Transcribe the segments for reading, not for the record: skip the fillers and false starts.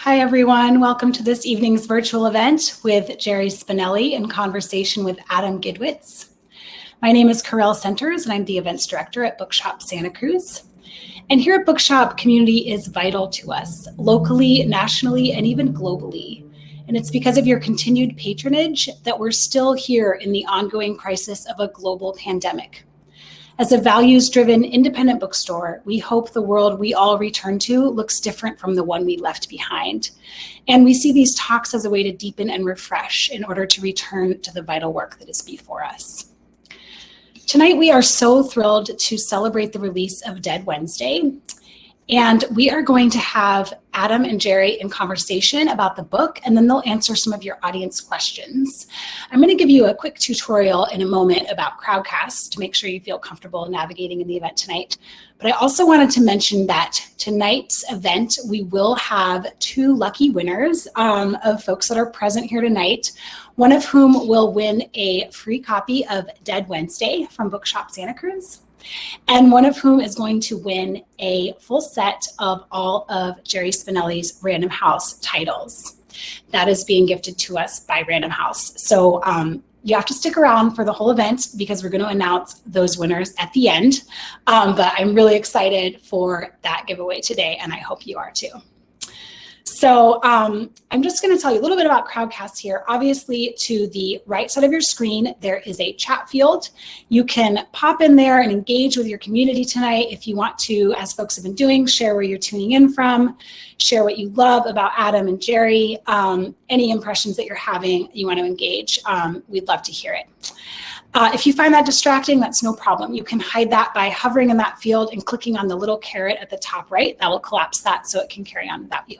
Hi, everyone. Welcome to this evening's virtual event with Jerry Spinelli in conversation with Adam Gidwitz. My name is Carell Centers, and I'm the events director at Bookshop Santa Cruz. And here at Bookshop, community is vital to us, locally, nationally, and even globally. And it's because of your continued patronage that we're still here in the ongoing crisis of a global pandemic. As a values-driven independent bookstore, we hope the world we all return to looks different from the one we left behind. And we see these talks as a way to deepen and refresh in order to return to the vital work that is before us. Tonight, we are so thrilled to celebrate the release of Dead Wednesday. And we are going to have Adam and Jerry in conversation about the book, and then they'll answer some of your audience questions. I'm going to give you a quick tutorial in a moment about Crowdcast to make sure you feel comfortable navigating in the event tonight. But I also wanted to mention that tonight's event, we will have two lucky winners of folks that are present here tonight, one of whom will win a free copy of Dead Wednesday from Bookshop Santa Cruz, and one of whom is going to win a full set of all of Jerry Spinelli's Random House titles. That is being gifted to us by Random House. So you have to stick around for the whole event because we're going to announce those winners at the end. But I'm really excited for that giveaway today, and I hope you are too. So I'm just going to tell you a little bit about Crowdcast here. Obviously, to the right side of your screen, there is a chat field. You can pop in there and engage with your community tonight if you want to, as folks have been doing, share where you're tuning in from, share what you love about Adam and Jerry, any impressions that you're having, you want to engage. We'd love to hear it. If you find that distracting, that's no problem. You can hide that by hovering in that field and clicking on the little caret at the top right. That will collapse that so it can carry on without you.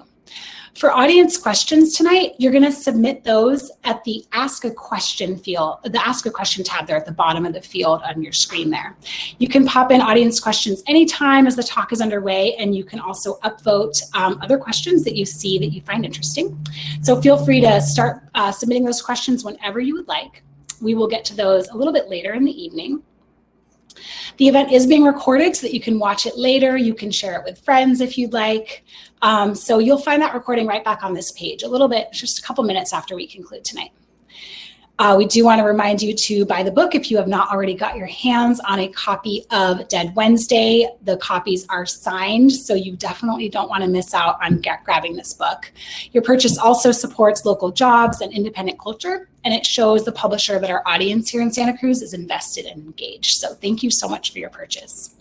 For audience questions tonight, you're going to submit those at the Ask a Question field, the Ask a Question tab there at the bottom of the field on your screen there. You can pop in audience questions anytime as the talk is underway, and you can also upvote other questions that you see that you find interesting. So feel free to start submitting those questions whenever you would like. We will get to those a little bit later in the evening. The event is being recorded so that you can watch it later. You can share it with friends if you'd like. So you'll find that recording right back on this page a little bit, just a couple minutes after we conclude tonight. We do want to remind you to buy the book if you have not already got your hands on a copy of Dead Wednesday. The copies are signed, so you definitely don't want to miss out on grabbing this book. Your purchase also supports local jobs and independent culture, and it shows the publisher that our audience here in Santa Cruz is invested and engaged. So thank you so much for your purchase.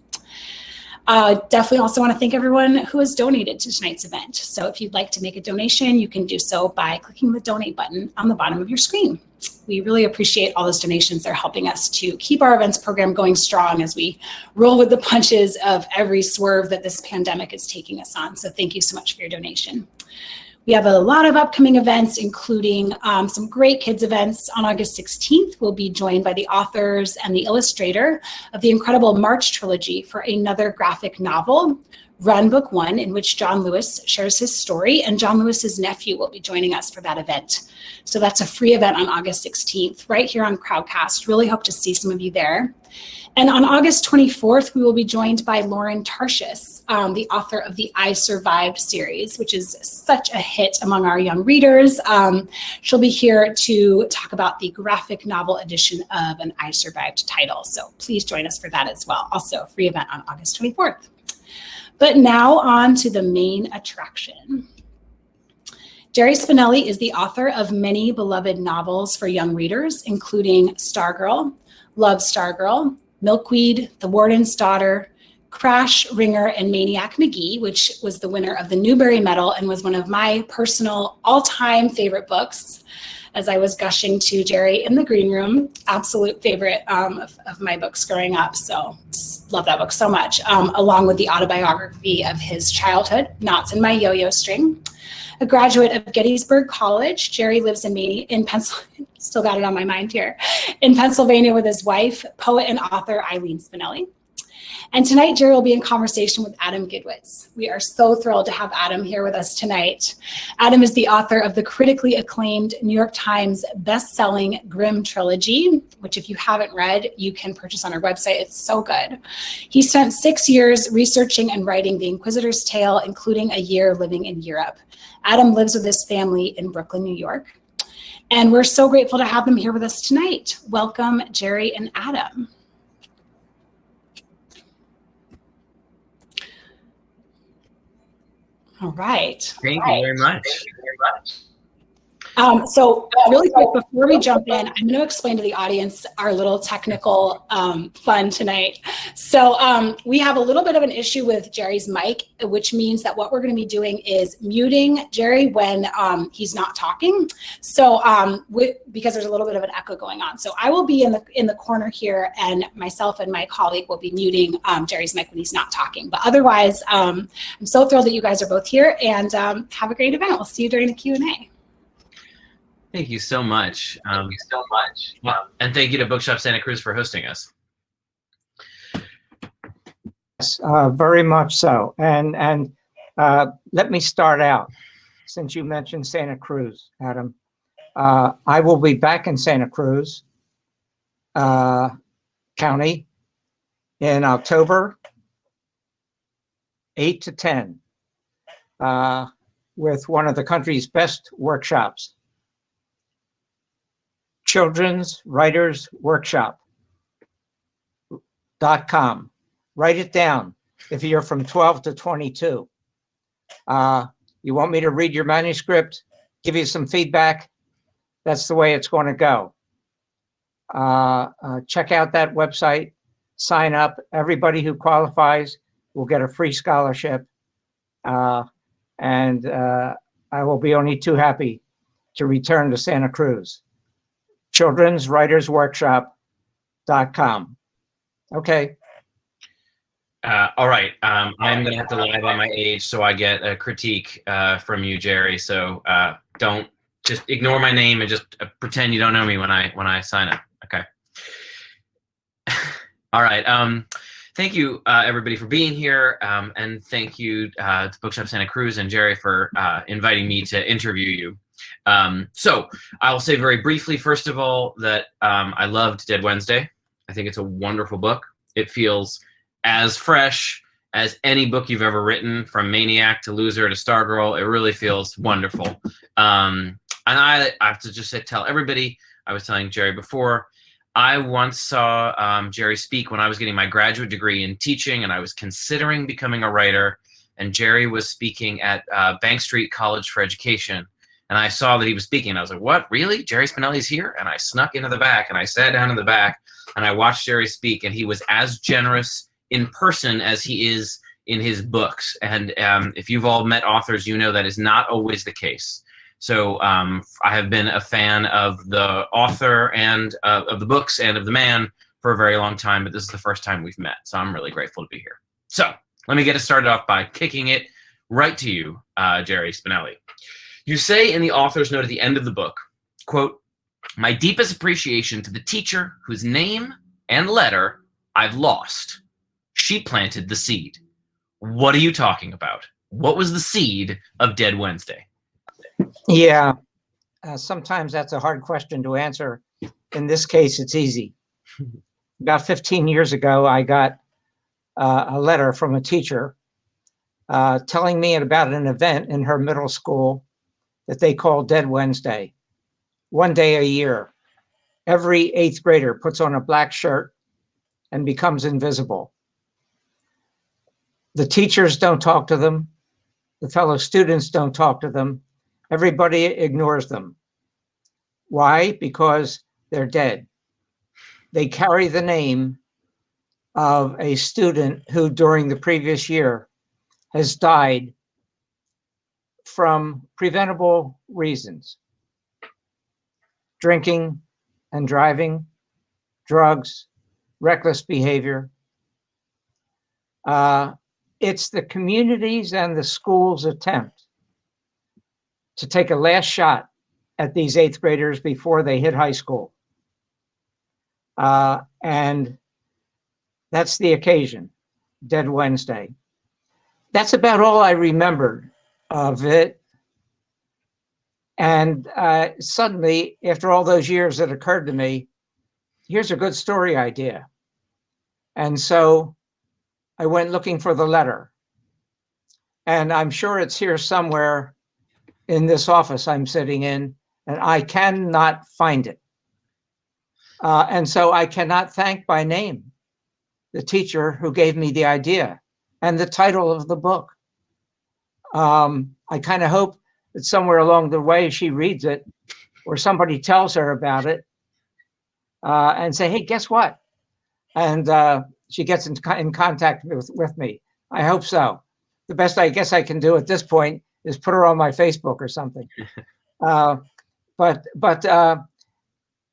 Definitely also want to thank everyone who has donated to tonight's event. So if you'd like to make a donation, you can do so by clicking the donate button on the bottom of your screen. We really appreciate all those donations. They're helping us to keep our events program going strong as we roll with the punches of every swerve that this pandemic is taking us on. So thank you so much for your donation. We have a lot of upcoming events, including some great kids events. On August 16th, we'll be joined by the authors and the illustrator of the incredible March trilogy for another graphic novel, Run Book 1, in which John Lewis shares his story, and John Lewis's nephew will be joining us for that event. So that's a free event on August 16th, right here on Crowdcast. Really hope to see some of you there. And on August 24th, we will be joined by Lauren Tarshis, the author of the I Survived series, which is such a hit among our young readers. She'll be here to talk about the graphic novel edition of an I Survived title. So please join us for that as well. Also a free event on August 24th. But now on to the main attraction. Jerry Spinelli is the author of many beloved novels for young readers, including Stargirl, Love Stargirl, Milkweed, The Warden's Daughter, Crash, Ringer, and Maniac Mcgee, which was the winner of the Newbery Medal and was one of my personal all-time favorite books. As I was gushing to Jerry in the green room, absolute favorite of my books growing up. So love that book so much, along with the autobiography of his childhood, Knots in My Yo-Yo String. A graduate of Gettysburg College, Jerry lives in Pennsylvania, still got it on my mind here, in Pennsylvania with his wife, poet and author Eileen Spinelli. And tonight, Jerry will be in conversation with Adam Gidwitz. We are so thrilled to have Adam here with us tonight. Adam is the author of the critically acclaimed New York Times best-selling Grimm trilogy, which if you haven't read, you can purchase on our website. It's so good. He spent 6 years researching and writing The Inquisitor's Tale, including a year living in Europe. Adam lives with his family in Brooklyn, New York. And we're so grateful to have them here with us tonight. Welcome, Jerry and Adam. All right. Thank you very much. So really quick, before we jump in, I'm going to explain to the audience our little technical fun tonight. So we have a little bit of an issue with Jerry's mic, which means that what we're going to be doing is muting Jerry when he's not talking. So because there's a little bit of an echo going on. So I will be in the corner here, and myself and my colleague will be muting Jerry's mic when he's not talking. But otherwise, I'm so thrilled that you guys are both here, and have a great event. We'll see you during the Q&A. Thank you so much. And thank you to Bookshop Santa Cruz for hosting us. Yes, very much so. And let me start out, since you mentioned Santa Cruz, Adam. I will be back in Santa Cruz County in October 8 to 10 with one of the country's best workshops. Children's Writers Workshop.com. Write it down if you're from 12 to 22. You want me to read your manuscript, give you some feedback? That's the way it's going to go. Check out that website, sign up. Everybody who qualifies will get a free scholarship. And I will be only too happy to return to Santa Cruz. Children's Writers Workshop.com. Okay. All right. I'm going to have to lie about my age so I get a critique from you, Jerry. So don't just ignore my name and just pretend you don't know me when I sign up. Okay. All right. Thank you, everybody, for being here. And thank you to Bookshop Santa Cruz and Jerry for inviting me to interview you. So I will say very briefly, first of all, that I loved Dead Wednesday. I think it's a wonderful book. It feels as fresh as any book you've ever written, from Maniac to Loser to Stargirl. It really feels wonderful. And I have to just tell everybody, I was telling Jerry before, I once saw Jerry speak when I was getting my graduate degree in teaching, and I was considering becoming a writer, and Jerry was speaking at Bank Street College for Education. And I saw that he was speaking, and I was like, what, really? Jerry Spinelli's here? And I snuck into the back, and I sat down in the back, and I watched Jerry speak, and he was as generous in person as he is in his books. And if you've all met authors, you know that is not always the case. So I have been a fan of the author and of the books and of the man for a very long time, but this is the first time we've met, so I'm really grateful to be here. So let me get it started off by kicking it right to you, Jerry Spinelli. You say in the author's note at the end of the book, quote, "My deepest appreciation to the teacher whose name and letter I've lost. She planted the seed." What are you talking about? What was the seed of Dead Wednesday? Yeah, sometimes that's a hard question to answer. In this case, it's easy. About 15 years ago, I got a letter from a teacher telling me about an event in her middle school that they call Dead Wednesday. One day a year, every 8th grader puts on a black shirt and becomes invisible. The teachers don't talk to them. The fellow students don't talk to them. Everybody ignores them. Why? Because they're dead. They carry the name of a student who during the previous year has died from preventable reasons: drinking and driving, drugs, reckless behavior. It's the community's and the school's attempt to take a last shot at these 8th graders before they hit high school. And That's the occasion, Dead Wednesday. That's about all I remembered of it. And suddenly, after all those years, it occurred to me, here's a good story idea. And so I went looking for the letter. And I'm sure it's here somewhere in this office I'm sitting in, and I cannot find it. And so I cannot thank by name the teacher who gave me the idea and the title of the book. I kind of hope that somewhere along the way she reads it or somebody tells her about it and say, hey, guess what? And she gets in contact with me. I hope so. The best I guess I can do at this point is put her on my Facebook or something. But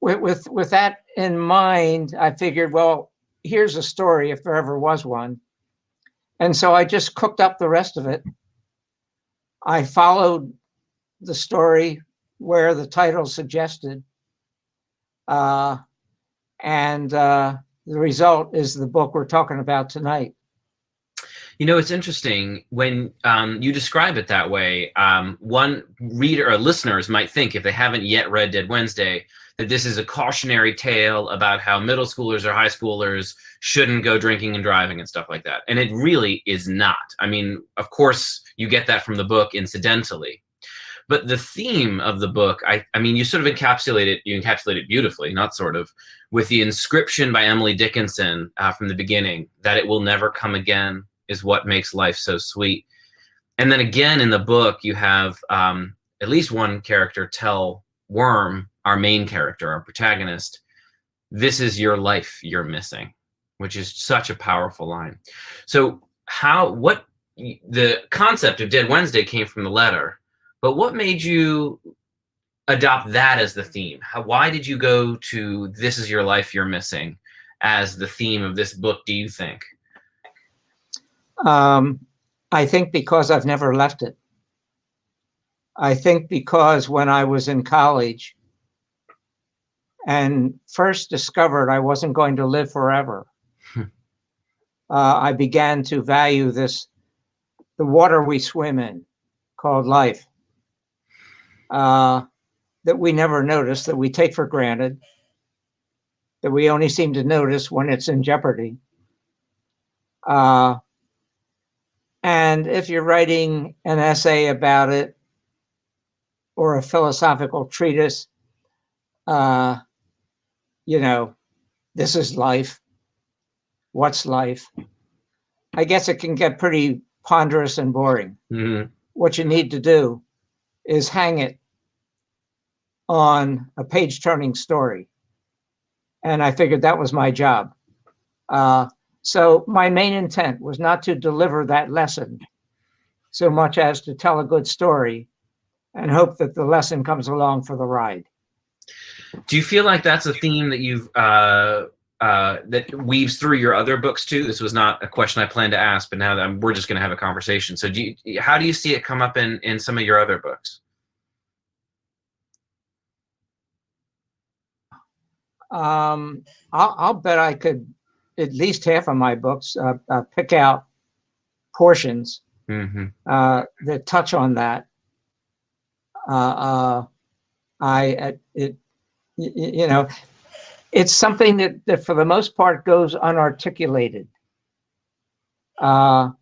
with that in mind, I figured, well, here's a story if there ever was one. And so I just cooked up the rest of it. I followed the story where the title suggested. And the result is the book we're talking about tonight. You know, it's interesting when you describe it that way. One reader or listeners might think, if they haven't yet read Dead Wednesday, that this is a cautionary tale about how middle schoolers or high schoolers shouldn't go drinking and driving and stuff like that. And it really is not. I mean, of course, you get that from the book incidentally. But the theme of the book, I mean, you sort of encapsulate it beautifully, not sort of, with the inscription by Emily Dickinson from the beginning, that it will never come again is what makes life so sweet. And then again in the book, you have at least one character tell Worm, our main character, our protagonist, this is your life you're missing, which is such a powerful line. So the concept of Dead Wednesday came from the letter, but what made you adopt that as the theme? Why did you go to this is your life you're missing as the theme of this book, do you think? I think because I've never left it. I think because when I was in college and first discovered I wasn't going to live forever, I began to value the water we swim in, called life, that we never notice, that we take for granted, that we only seem to notice when it's in jeopardy. And if you're writing an essay about it or a philosophical treatise, you know, this is life. What's life? I guess it can get pretty ponderous and boring. Mm-hmm. What you need to do is hang it on a page-turning story. And I figured that was my job. So my main intent was not to deliver that lesson so much as to tell a good story and hope that the lesson comes along for the ride. Do you feel like that's a theme that you've that weaves through your other books too? This was not a question I planned to ask, but now that we're just going to have a conversation. So how do you see it come up in some of your other books? I'll bet I could, at least half of my books, pick out portions that touch on that. You know, it's something that for the most part goes unarticulated and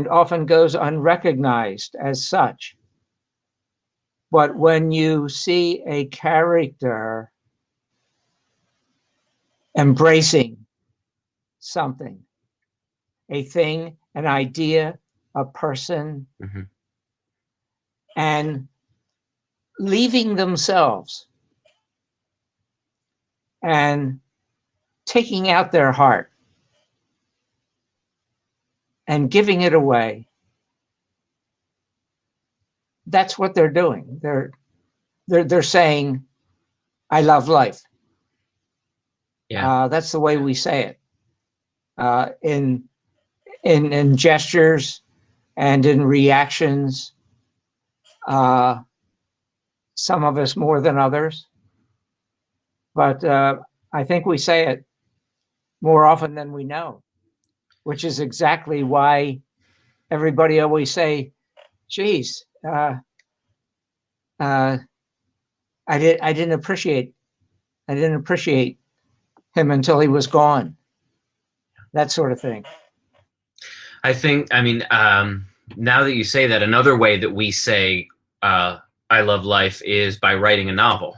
often goes unrecognized as such. But when you see a character embracing something, a thing, an idea, a person, and leaving themselves and taking out their heart and giving it away, that's what they're doing. They're saying, I love life. Yeah. That's the way we say it, in gestures and in reactions. Some of us more than others, but I think we say it more often than we know, which is exactly why everybody always say, geez, I didn't appreciate him until he was gone. That sort of thing. I think, I mean, now that you say that, another way that we say I love life is by writing a novel.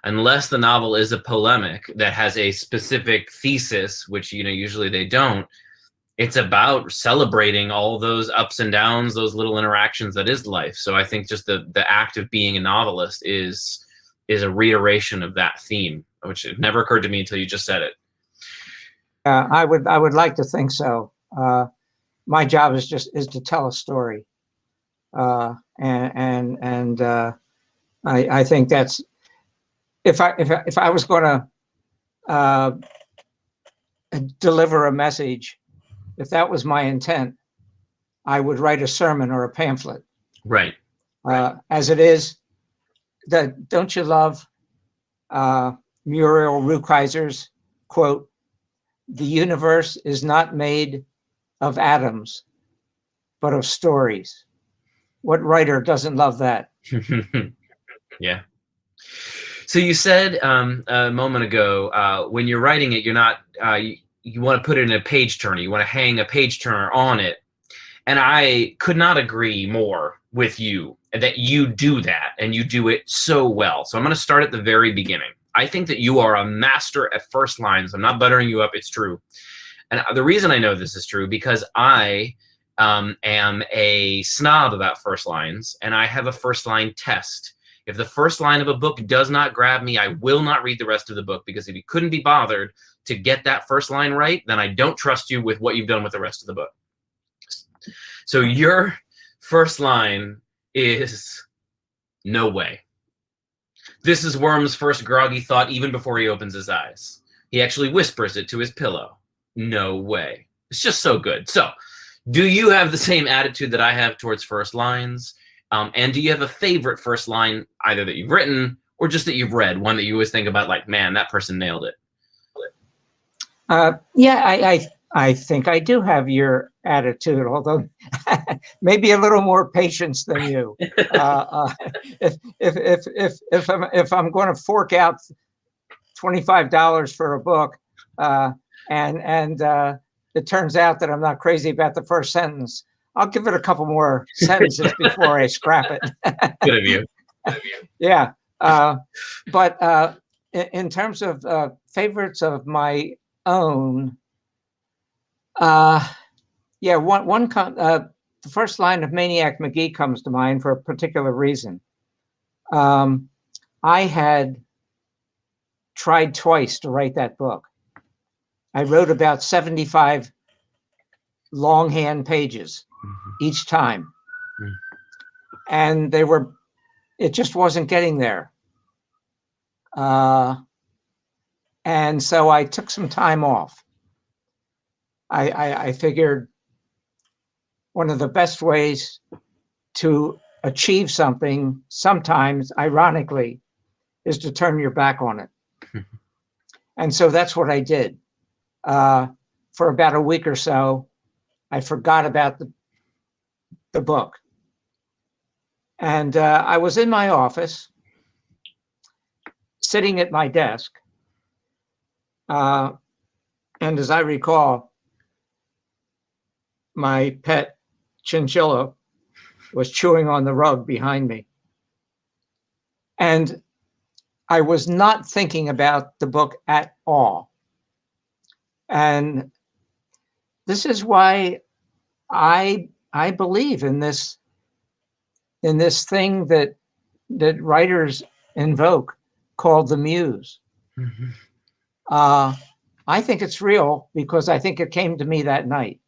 Unless the novel is a polemic that has a specific thesis, which, you know, usually they don't, it's about celebrating all those ups and downs, those little interactions that is life. So I think just the act of being a novelist is a reiteration of that theme, which it never occurred to me until you just said it. I would like to think so. My job is to tell a story, and I think that's if I was going to deliver a message, if that was my intent, I would write a sermon or a pamphlet. Right. As it is, don't you love Muriel Rukeyser's quote? The universe is not made of atoms, but of stories. What writer doesn't love that? Yeah. So you said a moment ago, when you're writing it, you're not, you want to put it in a page turner. You want to hang a page turner on it. And I could not agree more with you that you do that and you do it so well. So I'm going to start at the very beginning. I think that you are a master at first lines. I'm not buttering you up. It's true. And the reason I know this is true, because I am a snob about first lines, and I have a first line test. If the first line of a book does not grab me, I will not read the rest of the book, because if you couldn't be bothered to get that first line right, then I don't trust you with what you've done with the rest of the book. So your first line is, no way. This is Worm's first groggy thought even before he opens his eyes. He actually whispers it to his pillow. No way. It's just so good. So, do you have the same attitude that I have towards first lines? And do you have a favorite first line, either that you've written or just that you've read, one that you always think about, like, man, that person nailed it? Yeah, I think I do have your attitude, although maybe a little more patience than you. If I'm going to fork out $25 for a book, and it turns out that I'm not crazy about the first sentence, I'll give it a couple more sentences before I scrap it. Good of you. Yeah, but in terms of favorites of my own. Yeah, the first line of Maniac Mcgee comes to mind for a particular reason. I had tried twice to write that book. I wrote about 75 longhand pages each time. And it just wasn't getting there. And so I took some time off. I figured one of the best ways to achieve something, sometimes, ironically, is to turn your back on it. And so that's what I did. For about a week or so, I forgot about the book. And I was in my office, sitting at my desk. And as I recall, my pet chinchilla was chewing on the rug behind me. And I was not thinking about the book at all. And this is why I believe in this thing that writers invoke called the muse. I think it's real because I think it came to me that night.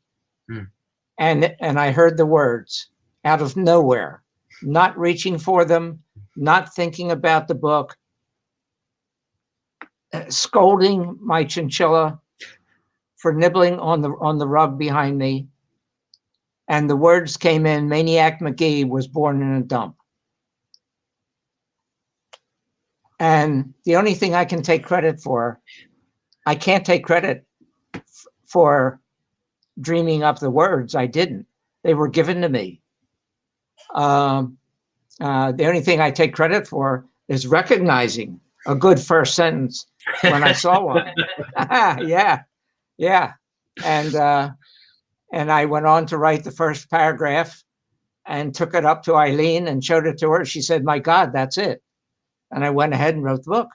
And I heard the words out of nowhere, not reaching for them, not thinking about the book, scolding my chinchilla for nibbling on the rug behind me. And the words came in, Maniac Mcgee was born in a dump. And the only thing I can take credit for, I can't take credit for dreaming up the words. I didn't. They were given to me. The only thing I take credit for is recognizing a good first sentence when I saw one. Yeah. And I went on to write the first paragraph and took it up to Eileen and showed it to her. She said, "My God, that's it." And I went ahead and wrote the book.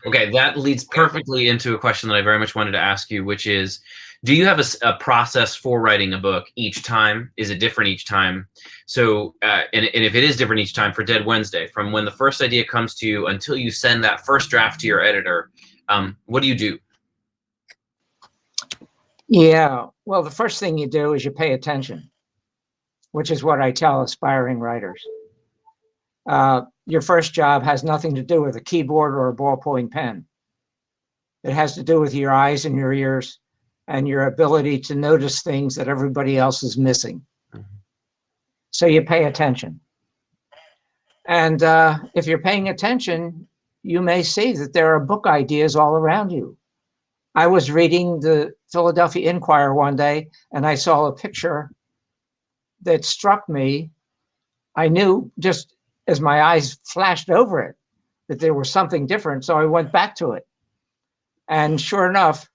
Okay, that leads perfectly into a question that I very much wanted to ask you, which is, do you have a process for writing a book each time? Is it different each time? So, and if it is different each time, for Dead Wednesday, from when the first idea comes to you until you send that first draft to your editor, what do you do? Yeah, well, the first thing you do is you pay attention, which is what I tell aspiring writers. Your first job has nothing to do with a keyboard or a ballpoint pen. It has to do with your eyes and your ears and your ability to notice things that everybody else is missing. So you pay attention. And if you're paying attention, you may see that there are book ideas all around you. I was reading the Philadelphia Inquirer one day, and I saw a picture that struck me. I knew just as my eyes flashed over it that there was something different, so I went back to it. And sure enough,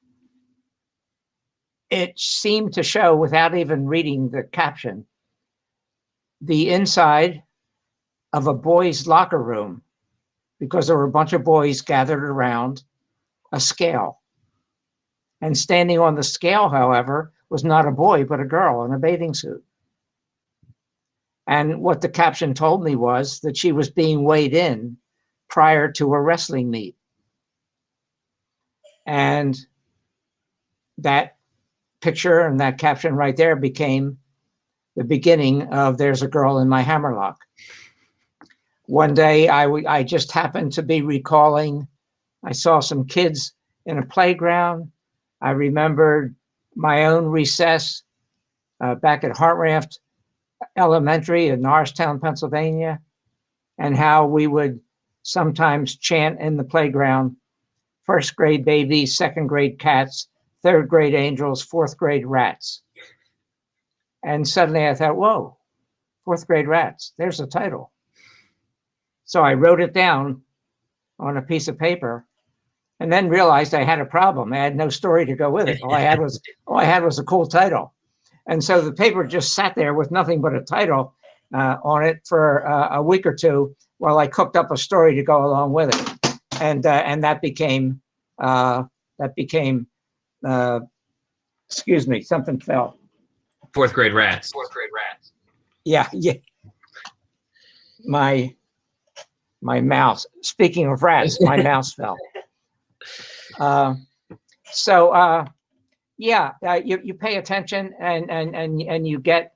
it seemed to show, without even reading the caption, the inside of a boys' locker room, because there were a bunch of boys gathered around a scale. And standing on the scale, however, was not a boy, but a girl in a bathing suit. And what the caption told me was that she was being weighed in prior to a wrestling meet. And that picture and that caption right there became the beginning of There's a Girl in My Hammerlock. One day I just happened to be recalling, I saw some kids in a playground. I remembered my own recess back at Hartraft Elementary in Norristown, Pennsylvania, and how we would sometimes chant in the playground, first grade babies, second grade cats, third grade angels, fourth grade rats. And suddenly I thought, whoa, fourth grade rats, there's a title. So I wrote it down on a piece of paper and then realized I had a problem. I had no story to go with it. All I had was a cool title. And so the paper just sat there with nothing but a title on it for a week or two while I cooked up a story to go along with it. And that became, excuse me, something fell. Fourth grade rats. Yeah. My mouse, speaking of rats, my mouse fell. You pay attention and you get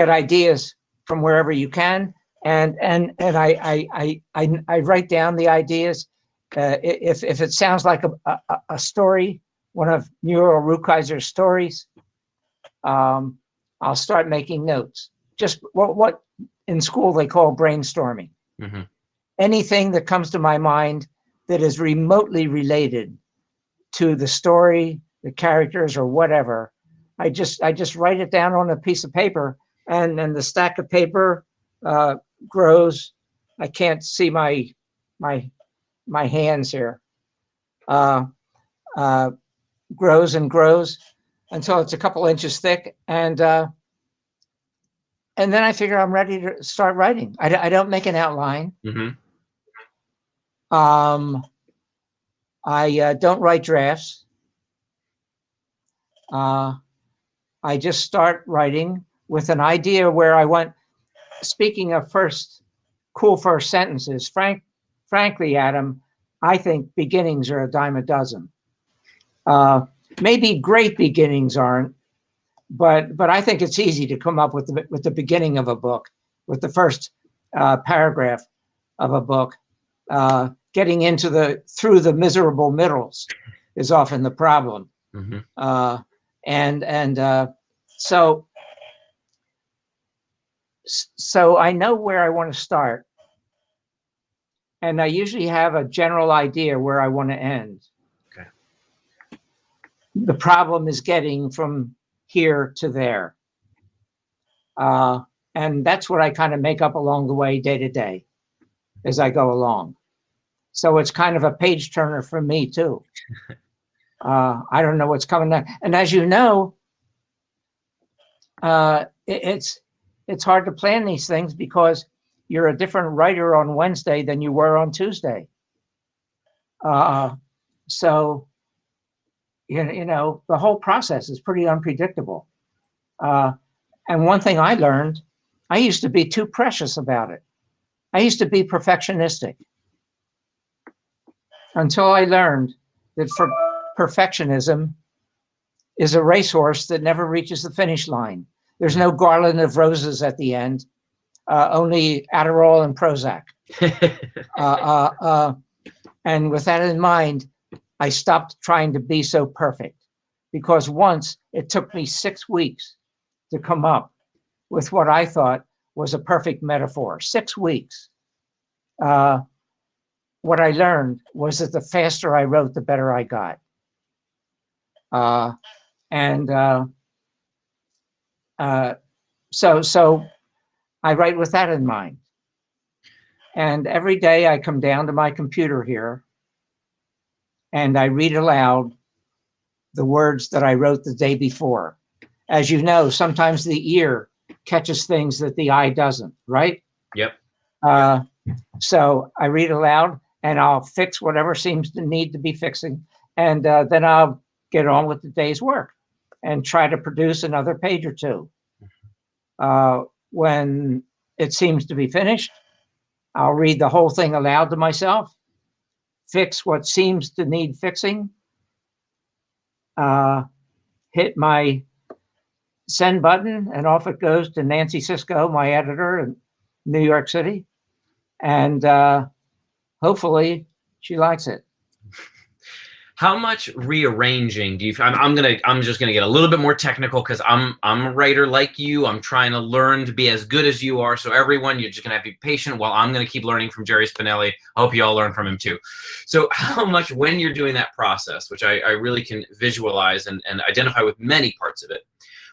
ideas from wherever you can, and I write down the ideas. If it sounds like a story, one of Muriel Rukeyser's stories, I'll start making notes. Just what in school they call brainstorming. Mm-hmm. Anything that comes to my mind that is remotely related to the story, the characters, or whatever, I just write it down on a piece of paper, and then the stack of paper grows. I can't see my hands here. Grows and grows until it's a couple inches thick, and then I figure I'm ready to start writing. I don't make an outline. Mm-hmm. I don't write drafts. I just start writing with an idea where I want. Speaking of cool first sentences, frankly, Adam, I think beginnings are a dime a dozen. Maybe great beginnings aren't, but I think it's easy to come up with the beginning of a book, with the first paragraph of a book. Getting through the miserable middles is often the problem. Mm-hmm. So I know where I want to start, and I usually have a general idea where I want to end. the problem is getting from here to there. And that's what I kind of make up along the way, day to day, as I go along. So it's kind of a page turner for me too. I don't know what's coming next. And as you know, it's hard to plan these things because you're a different writer on Wednesday than you were on Tuesday. So, you know, the whole process is pretty unpredictable. And one thing I learned, I used to be too precious about it. I used to be perfectionistic until I learned that for perfectionism is a racehorse that never reaches the finish line. There's no garland of roses at the end, only Adderall and Prozac. And with that in mind, I stopped trying to be so perfect, because once it took me 6 weeks to come up with what I thought was a perfect metaphor. 6 weeks. What I learned was that the faster I wrote, the better I got. So I write with that in mind. And every day I come down to my computer here and I read aloud the words that I wrote the day before. As you know, sometimes the ear catches things that the eye doesn't, right? Yep. So I read aloud and I'll fix whatever seems to need to be fixing. And then I'll get on with the day's work and try to produce another page or two. When it seems to be finished, I'll read the whole thing aloud to myself, fix what seems to need fixing, hit my send button, and off it goes to Nancy Cisco, my editor in New York City. And hopefully she likes it. How much rearranging do you? I'm just gonna get a little bit more technical because I'm a writer like you. I'm trying to learn to be as good as you are. So everyone, you're just gonna have to be patient while I'm gonna keep learning from Jerry Spinelli. I hope you all learn from him too. So how much, when you're doing that process, which I really can visualize and identify with many parts of it,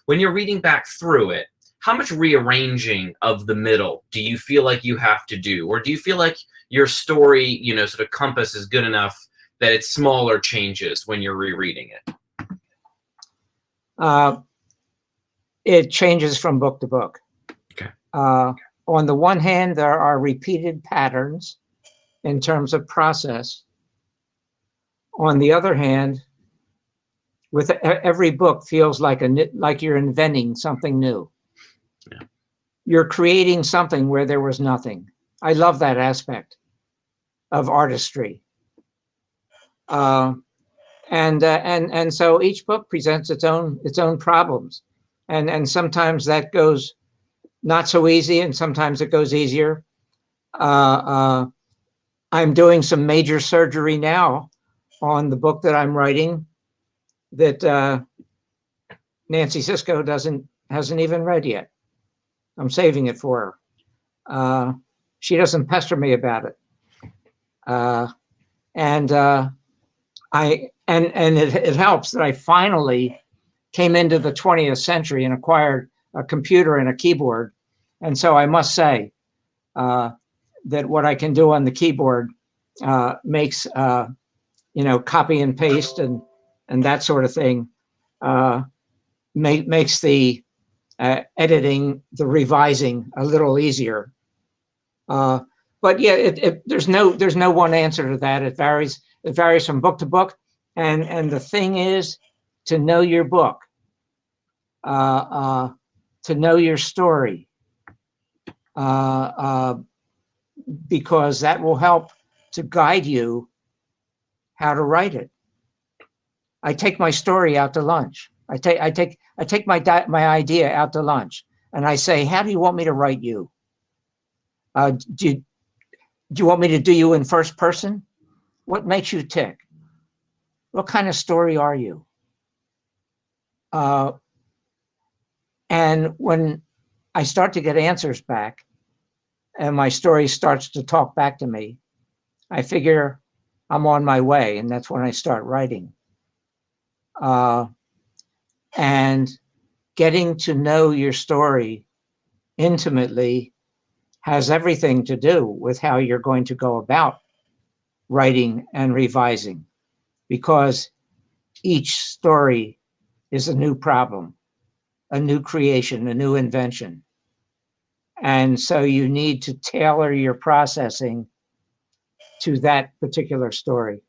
when you're reading back through it, how much rearranging of the middle do you feel like you have to do, or do you feel like your story, you know, sort of compass is good enough that it's smaller changes when you're rereading it? It changes from book to book. Okay. On the one hand, there are repeated patterns in terms of process. On the other hand, with every book feels like you're inventing something new. Yeah. You're creating something where there was nothing. I love that aspect of artistry. And so each book presents its own problems, and sometimes that goes not so easy, and sometimes it goes easier. I'm doing some major surgery now on the book that I'm writing that Nancy Cisco hasn't even read yet. I'm saving it for her. She doesn't pester me about it, it helps that I finally came into the 20th century and acquired a computer and a keyboard. And so I must say that what I can do on the keyboard makes, copy and paste and that sort of thing, makes the editing, the revising a little easier. But yeah, there's no one answer to that. It varies from book to book. And the thing is to know your book, to know your story, because that will help to guide you how to write it. I take my story out to lunch. I take my idea out to lunch, and I say, how do you want me to write you? Do you want me to do you in first person? What makes you tick? What kind of story are you? And when I start to get answers back and my story starts to talk back to me, I figure I'm on my way, and that's when I start writing. And getting to know your story intimately has everything to do with how you're going to go about writing and revising, because each story is a new problem, a new creation, a new invention. And so you need to tailor your processing to that particular story.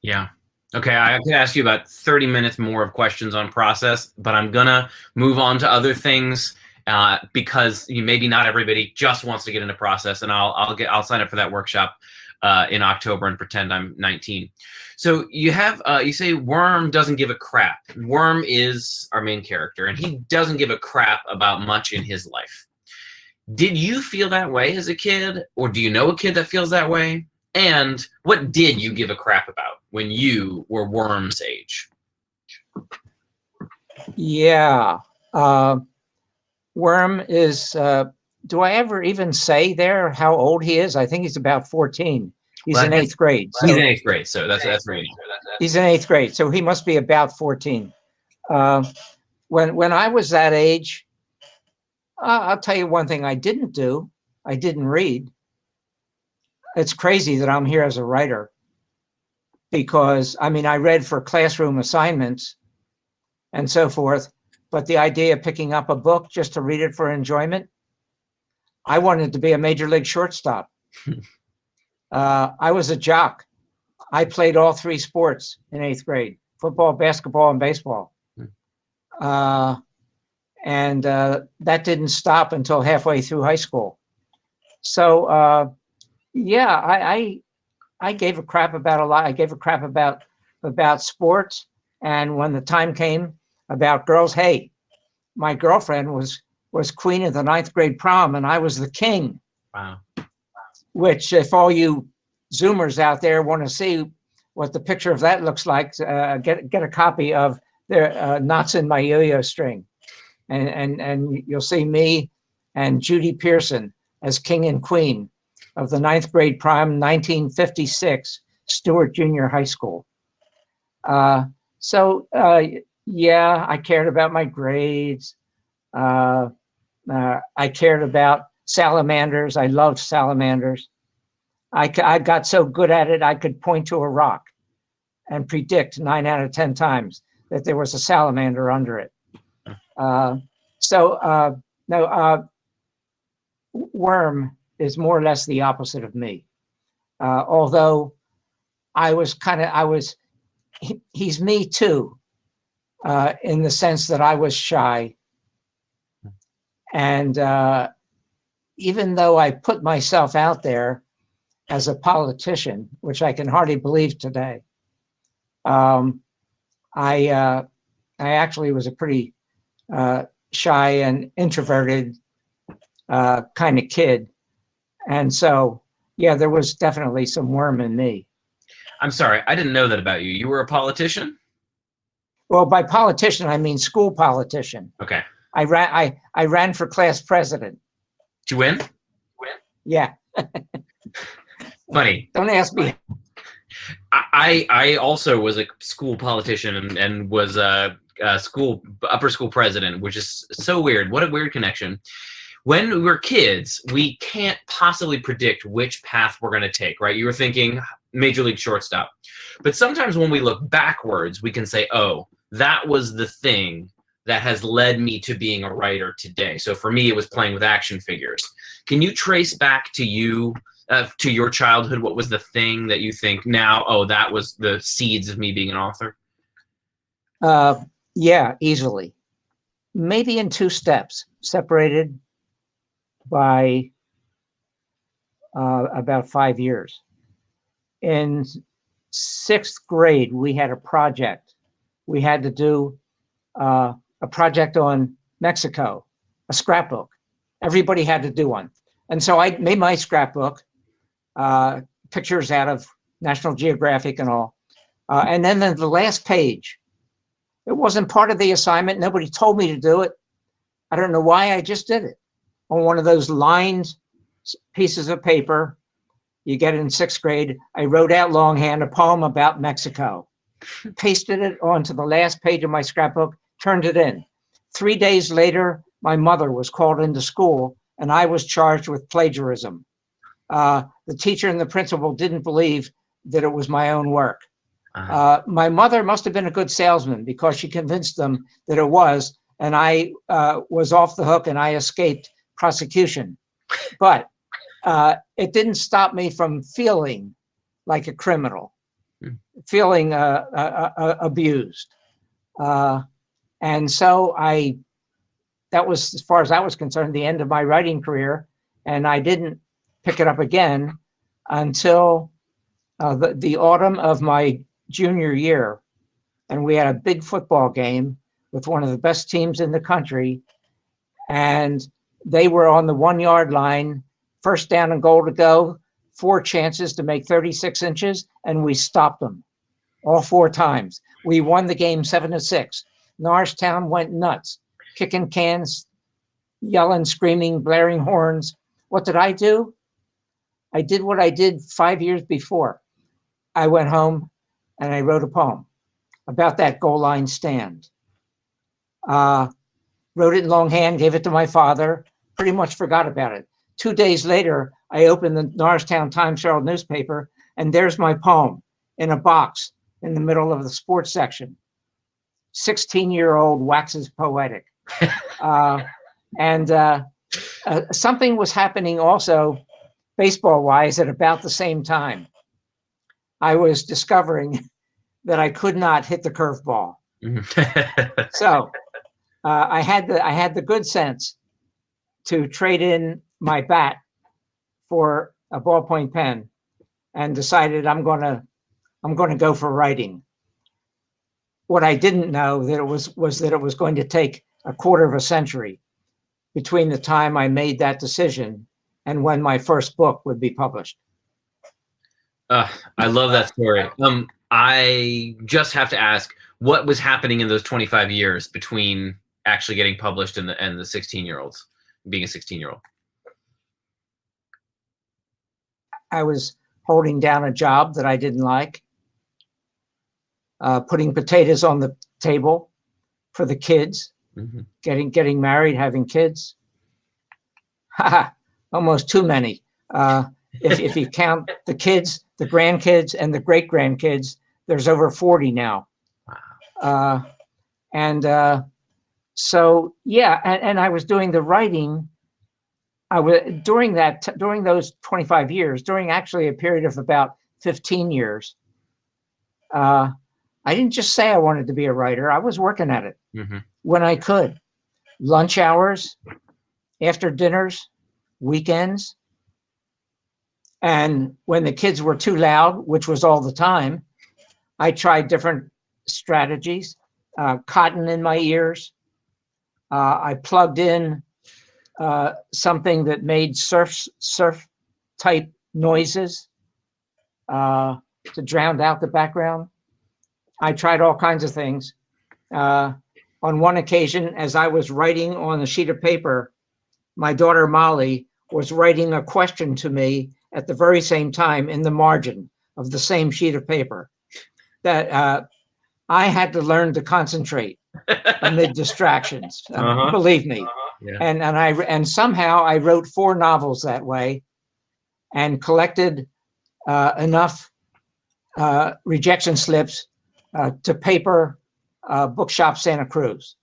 Yeah. Okay, I could ask you about 30 minutes more of questions on process, but I'm gonna move on to other things because maybe not everybody just wants to get into process, and I'll sign up for that workshop in October and pretend I'm 19. So you say Worm doesn't give a crap. Worm is our main character, and he doesn't give a crap about much in his life. Did you feel that way as a kid, or do you know a kid that feels that way? And what did you give a crap about when you were Worm's age? Yeah. Worm is, do I ever even say there how old he is? I think he's about 14. He's in 8th grade. He's in 8th grade, so that's right. He's in 8th grade, so he must be about 14. When I was that age, I'll tell you one thing I didn't do. I didn't read. It's crazy that I'm here as a writer because, I mean, I read for classroom assignments and so forth, but the idea of picking up a book just to read it for enjoyment, I wanted to be a major league shortstop. I was a jock. I played all 3 sports in 8th grade, football, basketball, and baseball. And that didn't stop until halfway through high school. So, yeah, I gave a crap about a lot. I gave a crap about sports. And when the time came about girls, hey, my girlfriend was queen of the 9th grade prom and I was the king. Wow. Which, if all you Zoomers out there want to see what the picture of that looks like, get a copy of their Knots in My Yo-Yo String. And you'll see me and Judy Pearson as king and queen of the 9th grade prom, 1956, Stewart Junior High School. So, yeah, I cared about my grades. I cared about salamanders. I loved salamanders. I got so good at it, I could point to a rock and predict 9 out of 10 times that there was a salamander under it. Worm is more or less the opposite of me. Although he's me too, in the sense that I was shy. And even though I put myself out there as a politician, which I can hardly believe today, I actually was a pretty shy and introverted kind of kid. And so, yeah, there was definitely some worm in me. I'm sorry, I didn't know that about you. You were a politician? Well, by politician, I mean school politician. Okay. I ran for class president. To win? Yeah. Funny. Don't ask me. I also was a school politician and was a upper school president, which is so weird. What a weird connection. When we're kids, we can't possibly predict which path we're going to take, right? You were thinking major league shortstop. But sometimes when we look backwards, we can say, oh, that was the thing that has led me to being a writer today. So for me, it was playing with action figures. Can you trace back to you, to your childhood, what was the thing that you think now, oh, that was the seeds of me being an author? Yeah, easily. Maybe in 2 steps, separated by about 5 years. In 6th grade, we had a project. We had to do a project on Mexico, a scrapbook. Everybody had to do one. And so I made my scrapbook, pictures out of National Geographic and all. And then the last page, it wasn't part of the assignment. Nobody told me to do it. I don't know why, I just did it. On one of those lined pieces of paper you get in 6th grade, I wrote out longhand a poem about Mexico. pasted it onto the last page of my scrapbook, turned it in. 3 days later, my mother was called into school and I was charged with plagiarism. The teacher and the principal didn't believe that it was my own work. My mother must have been a good salesman because she convinced them that it was, and I was off the hook and I escaped prosecution. But it didn't stop me from feeling like a criminal, feeling abused. And so that was, as far as I was concerned, the end of my writing career. And I didn't pick it up again until the autumn of my junior year. And we had a big football game with one of the best teams in the country. And they were on the 1 yard line, first down and goal to go, 4 chances to make 36 inches, and we stopped them all 4 times. We won the game 7-6. Norristown went nuts, kicking cans, yelling, screaming, blaring horns. What did I do? I did what I did 5 years before. I went home and I wrote a poem about that goal line stand. Wrote it in longhand, gave it to my father, pretty much forgot about it. 2 days later, I opened the Norristown Times-Herald newspaper, and there's my poem in a box in the middle of the sports section. 16-year-old waxes poetic. Something was happening also baseball-wise at about the same time. I was discovering that I could not hit the curveball. So I had the good sense to trade in my bat for a ballpoint pen, and decided I'm going to go for writing. What I didn't know that was that it was going to take a quarter of a century between the time I made that decision and when my first book would be published. I love that story. I just have to ask, what was happening in those 25 years between actually getting published and the 16-year-olds, being a 16-year-old? I was holding down a job that I didn't like, putting potatoes on the table for the kids, getting married, having kids. Almost too many. If you count the kids, the grandkids, and the great-grandkids, there's over 40 now. So yeah, and I was doing the writing. I was during those 25 years, during actually a period of about 15 years. I didn't just say I wanted to be a writer. I was working at it when I could. Lunch hours, after dinners, weekends. And when the kids were too loud, which was all the time, I tried different strategies. Cotton in my ears. I plugged in something that made surf type noises to drown out the background. I tried all kinds of things. On one occasion, as I was writing on a sheet of paper, my daughter Molly was writing a question to me at the very same time in the margin of the same sheet of paper. That I had to learn to concentrate amid distractions. Believe me. Yeah. And somehow I wrote 4 novels that way, and collected enough rejection slips to paper Bookshop Santa Cruz.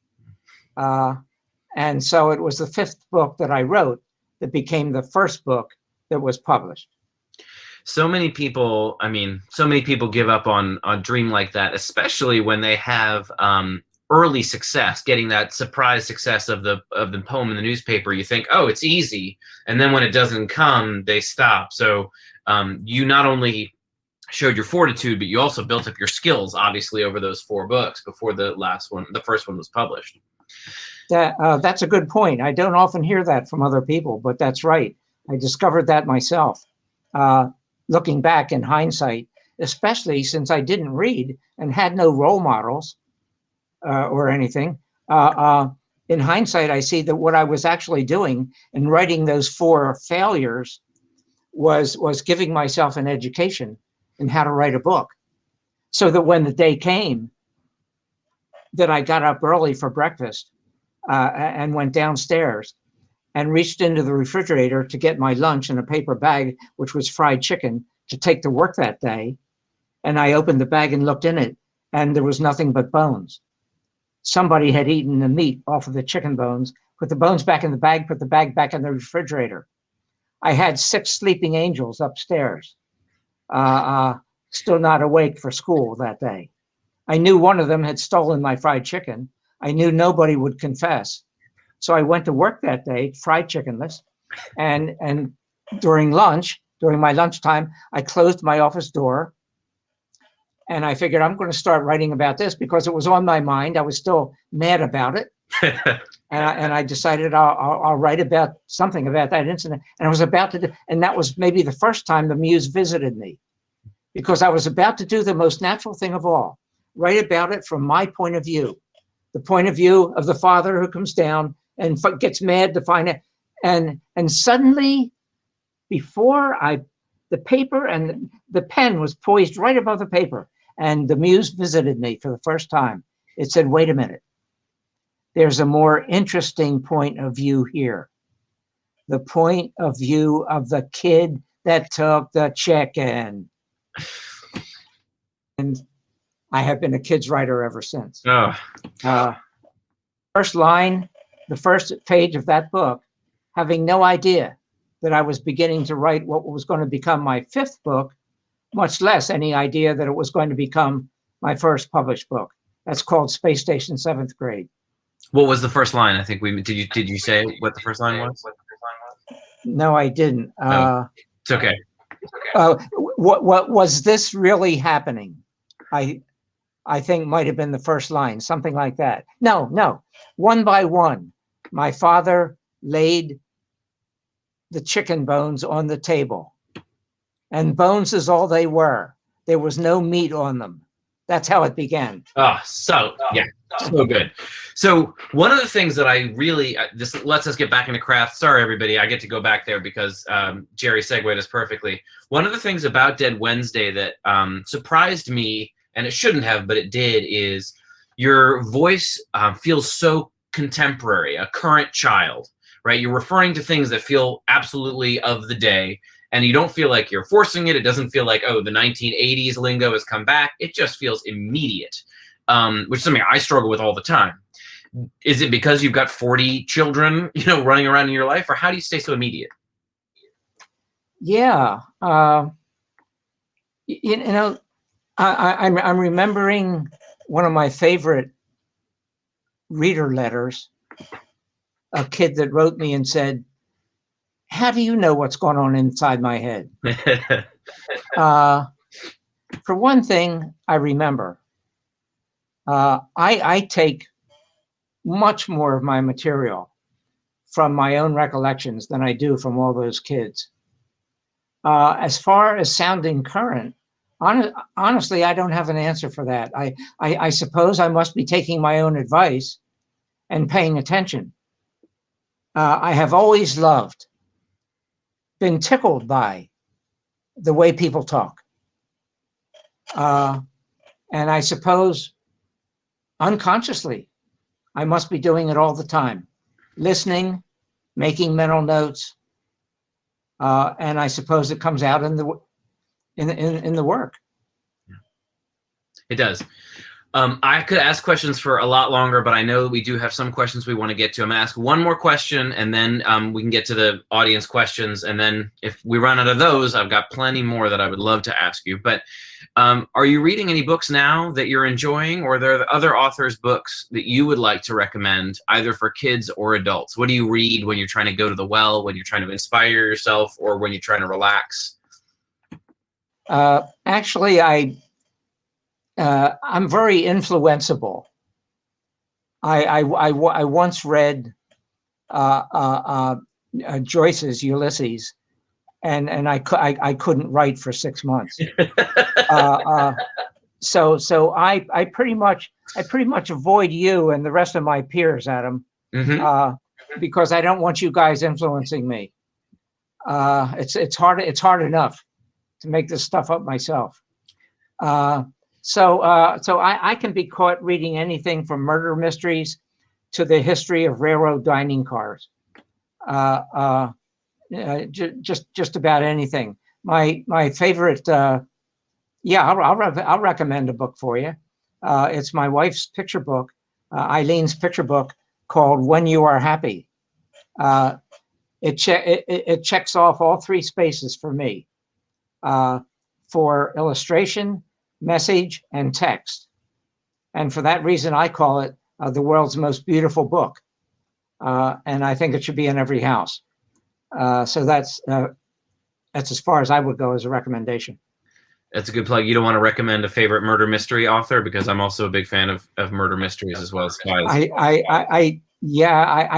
And so it was the 5th book that I wrote that became the first book that was published. So many people give up on a dream like that, especially when they have early success, getting that surprise success of the poem in the newspaper. You think, oh, it's easy, and then when it doesn't come, they stop. So you not only showed your fortitude, but you also built up your skills, obviously, over those 4 books before the first one was published. That's a good point. I don't often hear that from other people, but that's right. I discovered that myself. Looking back in hindsight, especially since I didn't read and had no role models or anything. In hindsight, I see that what I was actually doing in writing those 4 failures was giving myself an education in how to write a book. So that when the day came that I got up early for breakfast and went downstairs and reached into the refrigerator to get my lunch in a paper bag, which was fried chicken, to take to work that day. And I opened the bag and looked in it, and there was nothing but bones. Somebody had eaten the meat off of the chicken bones, put the bones back in the bag, put the bag back in the refrigerator. I had 6 sleeping angels upstairs, still not awake for school that day. I knew one of them had stolen my fried chicken. I knew nobody would confess. So I went to work that day, fried chickenless, and during my lunchtime, I closed my office door, and I figured I'm going to start writing about this because it was on my mind. I was still mad about it. And I decided I'll write about something about that incident. And I was about to do, and that was maybe the first time the muse visited me, because I was about to do the most natural thing of all, write about it from my point of view, the point of view of the father who comes down and gets mad to find it. And suddenly, before the paper and the pen was poised right above the paper, and the muse visited me for the first time. It said, wait a minute. There's a more interesting point of view here. The point of view of the kid that took the chicken. And I have been a kids writer ever since. First line, the first page of that book, having no idea that I was beginning to write what was going to become my 5th book, much less any idea that it was going to become my first published book. That's called Space Station 7th Grade. What was the first line? I think did you say what the first line was? No, I didn't. No, it's okay. What was this really happening? I think might have been the first line, something like that. No. One by one, my father laid the chicken bones on the table, and bones is all they were. There was no meat on them. That's how it began. So good. So one of the things that I really, this lets us get back into craft. Sorry, everybody, I get to go back there because Jerry segued us perfectly. One of the things about Dead Wednesday that surprised me, and it shouldn't have, but it did, is your voice feels so contemporary, a current child, right? You're referring to things that feel absolutely of the day, and you don't feel like you're forcing it. It doesn't feel like, oh, the 1980s lingo has come back. It just feels immediate, which is something I struggle with all the time. Is it because you've got 40 children, running around in your life, or how do you stay so immediate? Yeah. I'm remembering one of my favorite reader letters, a kid that wrote me and said, how do you know what's going on inside my head? For one thing, I remember. I take much more of my material from my own recollections than I do from all those kids. As far as sounding current, honestly, I don't have an answer for that. I suppose I must be taking my own advice and paying attention. I have always been tickled by the way people talk. And I suppose unconsciously, I must be doing it all the time, listening, making mental notes, and I suppose it comes out in the work. It does. I could ask questions for a lot longer, but I know we do have some questions we want to get to. I'm going to ask one more question, and then we can get to the audience questions. And then if we run out of those, I've got plenty more that I would love to ask you. But are you reading any books now that you're enjoying, or are there other authors' books that you would like to recommend, either for kids or adults? What do you read when you're trying to go to the well, when you're trying to inspire yourself, or when you're trying to relax? Actually, I'm very influenceable. I once read Joyce's Ulysses, and I couldn't write for 6 months. So I pretty much avoid you and the rest of my peers, Adam, because I don't want you guys influencing me. It's hard enough to make this stuff up myself. So I can be caught reading anything from murder mysteries to the history of railroad dining cars. Just about anything. My favorite, I'll recommend a book for you. It's my wife's picture book, Eileen's picture book, called When You Are Happy. It checks off all three spaces for me, for illustration, message, and text. And for that reason, I call it the world's most beautiful book. And I think it should be in every house. So that's as far as I would go as a recommendation. That's a good plug. You don't want to recommend a favorite murder mystery author, because I'm also a big fan of murder mysteries as well as spies. I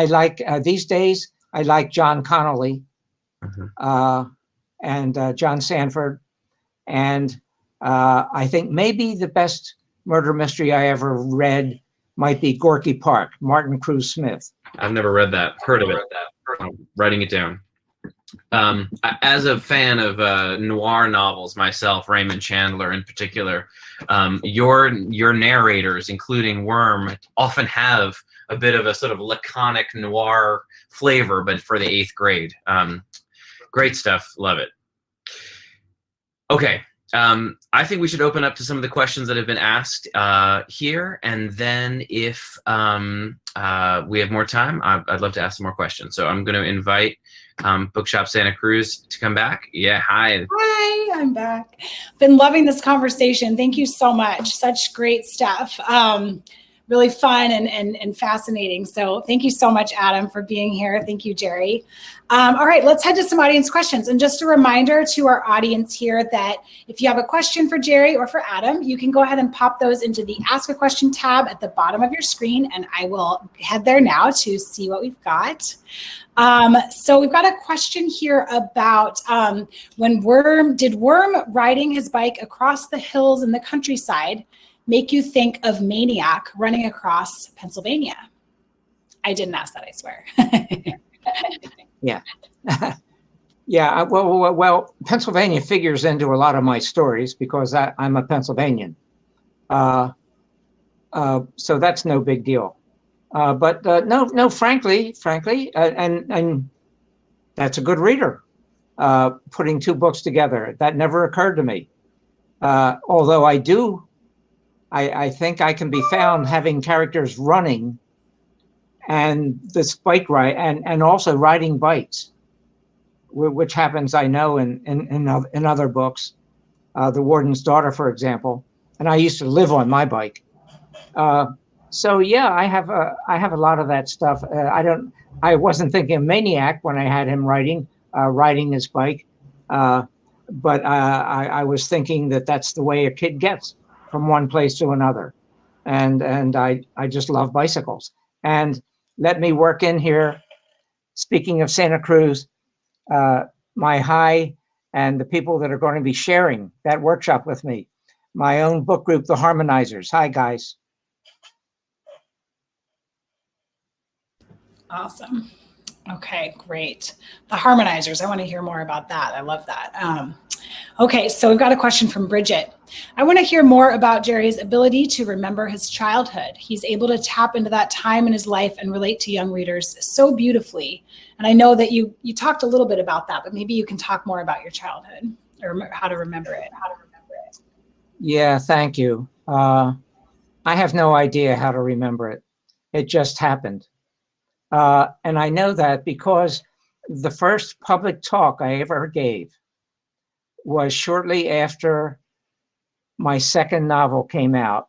like these days. I like John Connolly, and John Sanford, and I think maybe the best murder mystery I ever read might be Gorky Park, Martin Cruz Smith. I've never read that. Heard of it. I'm writing it down. As a fan of noir novels myself, Raymond Chandler in particular, your narrators, including Worm, often have a bit of a sort of laconic noir flavor, but for the 8th grade. Great stuff. Love it. Okay. I think we should open up to some of the questions that have been asked here, and then if we have more time, I'd love to ask some more questions. So I'm going to invite Bookshop Santa Cruz to come back. Yeah, hi. Hi, I'm back. Been loving this conversation. Thank you so much. Such great stuff. Really fun and fascinating. So thank you so much, Adam, for being here. Thank you, Jerry. All right, let's head to some audience questions. And just a reminder to our audience here that if you have a question for Jerry or for Adam, you can go ahead and pop those into the Ask a Question tab at the bottom of your screen, and I will head there now to see what we've got. So we've got a question here about did Worm riding his bike across the hills in the countryside make you think of Maniac running across Pennsylvania? I didn't ask that, I swear. Yeah. Yeah. Well, Pennsylvania figures into a lot of my stories because I'm a Pennsylvanian. So that's no big deal. But no, frankly, and that's a good reader. Putting two books together, that never occurred to me. Although I think I can be found having characters running and this bike ride and also riding bikes, which happens, I know, in other books, The Warden's Daughter, for example. And I used to live on my bike. So yeah, I have a lot of that stuff. I wasn't thinking of Maniac when I had him riding his bike, but I was thinking that that's the way a kid gets from one place to another, and I just love bicycles. And let me work in here. Speaking of Santa Cruz, my hi, and the people that are going to be sharing that workshop with me, my own book group, the Harmonizers. Hi, guys. Awesome. Okay, great. The Harmonizers, I want to hear more about that. I love that. Okay, so we've got a question from Bridget. I want to hear more about Jerry's ability to remember his childhood. He's able to tap into that time in his life and relate to young readers so beautifully. And I know that you talked a little bit about that, but maybe you can talk more about your childhood or how to remember it. Yeah, thank you. I have no idea how to remember it. It just happened. And I know that because the first public talk I ever gave was shortly after my second novel came out,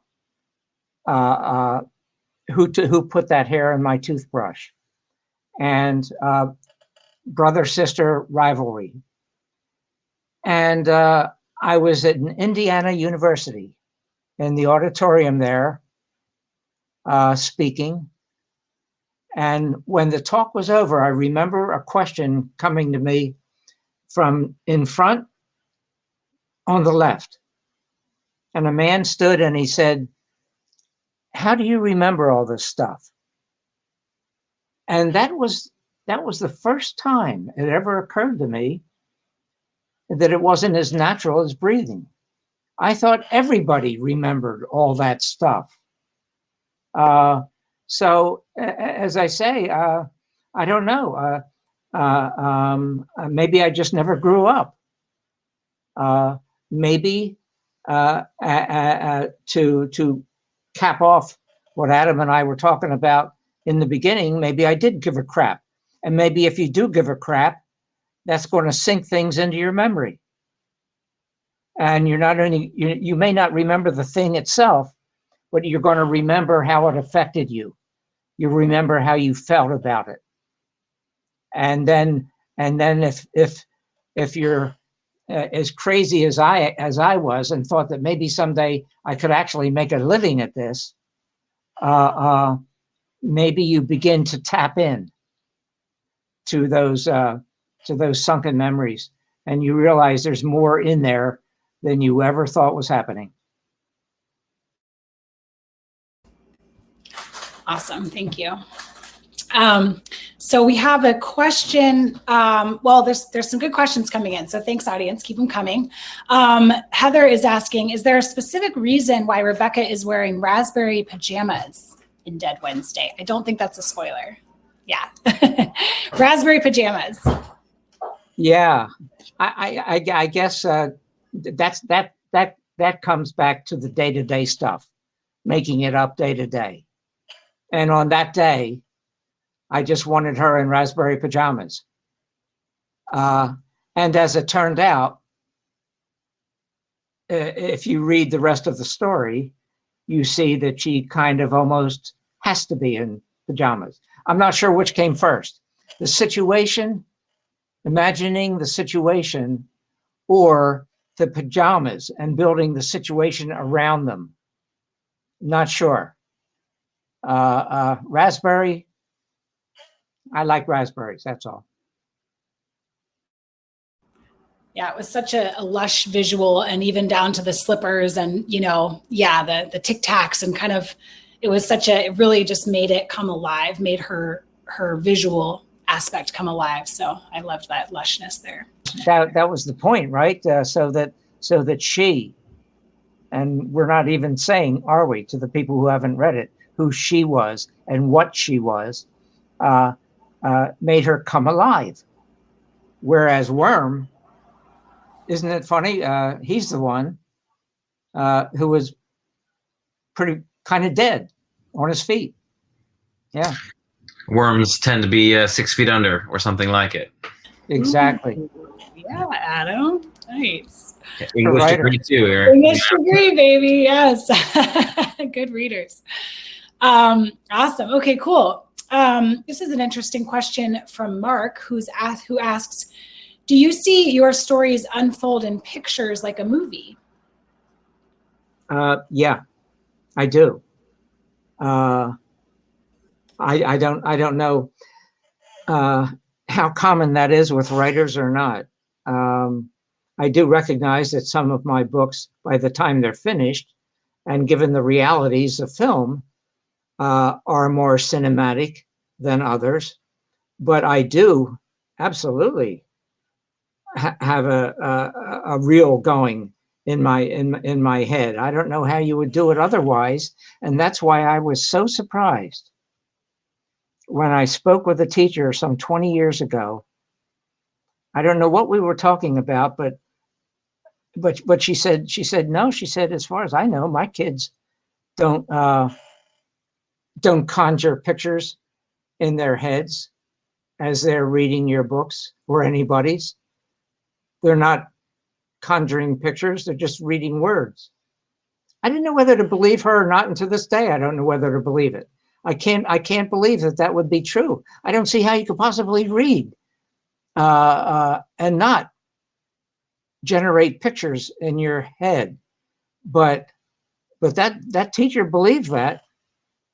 Who Put That Hair in My Toothbrush, and brother-sister rivalry. And I was at Indiana University in the auditorium there speaking. And when the talk was over, I remember a question coming to me from in front on the left. And a man stood and he said, "How do you remember all this stuff?" And that was the first time it ever occurred to me that it wasn't as natural as breathing. I thought everybody remembered all that stuff. So as I say, I don't know. Maybe I just never grew up. Maybe to cap off what Adam and I were talking about in the beginning, maybe I did give a crap. And maybe if you do give a crap, that's going to sink things into your memory. And you're not only, you may not remember the thing itself, but you're going to remember how it affected you. You remember how you felt about it. And then if you're as crazy as I was and thought that maybe someday I could actually make a living at this, maybe you begin to tap in to those sunken memories, and you realize there's more in there than you ever thought was happening. Awesome, thank you. So we have a question. Well, there's some good questions coming in, so thanks, audience. Keep them coming. Heather is asking, is there a specific reason why Rebecca is wearing raspberry pajamas in Dead Wednesday? I don't think that's a spoiler. Yeah, raspberry pajamas. Yeah, I guess that comes back to the day-to-day stuff, making it up day to day. And on that day, I just wanted her in raspberry pajamas. And as it turned out, if you read the rest of the story, you see that she kind of almost has to be in pajamas. I'm not sure which came first, the situation, imagining the situation, or the pajamas and building the situation around them. Not sure. Raspberry, I like raspberries, that's all. Yeah, it was such a lush visual, and even down to the slippers and, the Tic Tacs, and kind of, it really just made it come alive, made her visual aspect come alive. So I loved that lushness there. That was the point, right? So that she, and we're not even saying, are we, to the people who haven't read it, who she was and what she was, made her come alive. Whereas Worm, isn't it funny? He's the one who was pretty kind of dead on his feet. Yeah. Worms tend to be 6 feet under or something like it. Exactly. Yeah, Adam. Nice. English degree too, Eric. English degree, baby. Yes. Good readers. Awesome. Okay, cool. This is an interesting question from Mark, who asks, do you see your stories unfold in pictures like a movie? Yeah, I do. I don't know how common that is with writers or not. I do recognize that some of my books, by the time they're finished, and given the realities of film, are more cinematic than others. But I do absolutely have a reel going in my head. I don't know how you would do it otherwise, and that's why I was so surprised when I spoke with a teacher some 20 years ago. I don't know what we were talking about, but she said no. She said, as far as I know, my kids don't conjure pictures in their heads as they're reading your books or anybody's. They're not conjuring pictures, they're just reading words. I didn't know whether to believe her or not, and to this day I don't know whether to believe it. I can't believe that would be true. I don't see how you could possibly read and not generate pictures in your head. But that teacher believed that,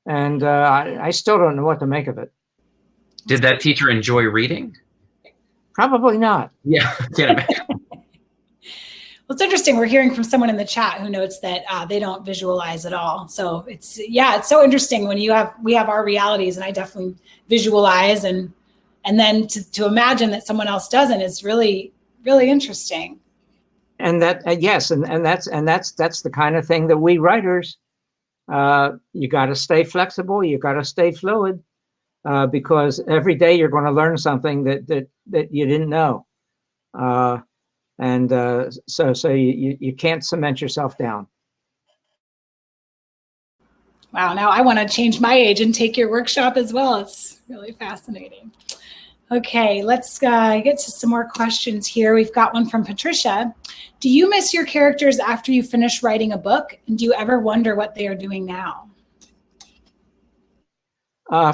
and I still don't know what to make of it. Did that teacher enjoy reading? Probably not. Yeah, can't imagine. Well, it's interesting. We're hearing from someone in the chat who notes that they don't visualize at all. So it's so interesting when we have our realities, and I definitely visualize, and then to imagine that someone else doesn't is really, really interesting. And that yes, and that's the kind of thing that we writers, you got to stay flexible, you got to stay fluid, because every day you're going to learn something that you didn't know, and so you can't cement yourself down. Wow, now I want to change my age and take your workshop as well. It's really fascinating. Okay, let's get to some more questions here. We've got one from Patricia. Do you miss your characters after you finish writing a book? And do you ever wonder what they are doing now?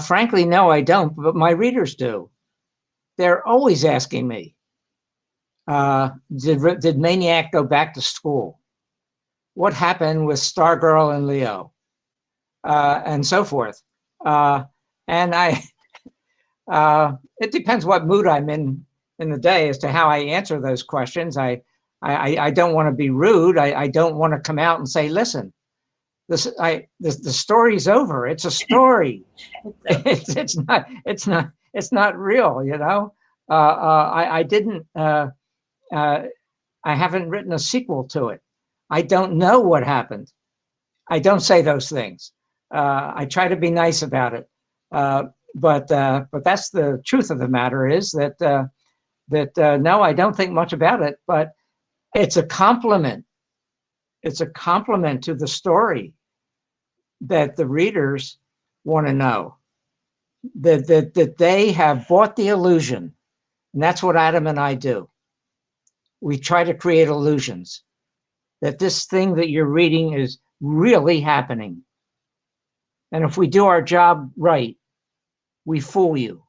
Frankly, no, I don't, but my readers do. They're always asking me, did Maniac go back to school? What happened with Stargirl and Leo? And so forth. And it depends what mood I'm in the day as to how I answer those questions. I don't want to be rude. I don't want to come out and say, listen, the story's over. It's a story. It's not real, you know. I haven't written a sequel to it. I don't know what happened. I don't say those things. I try to be nice about it. But that's the truth of the matter, is that no, I don't think much about it, but it's a compliment. It's a compliment to the story that the readers want to know, that they have bought the illusion. And that's what Adam and I do. We try to create illusions that this thing that you're reading is really happening. And if we do our job right, we fool you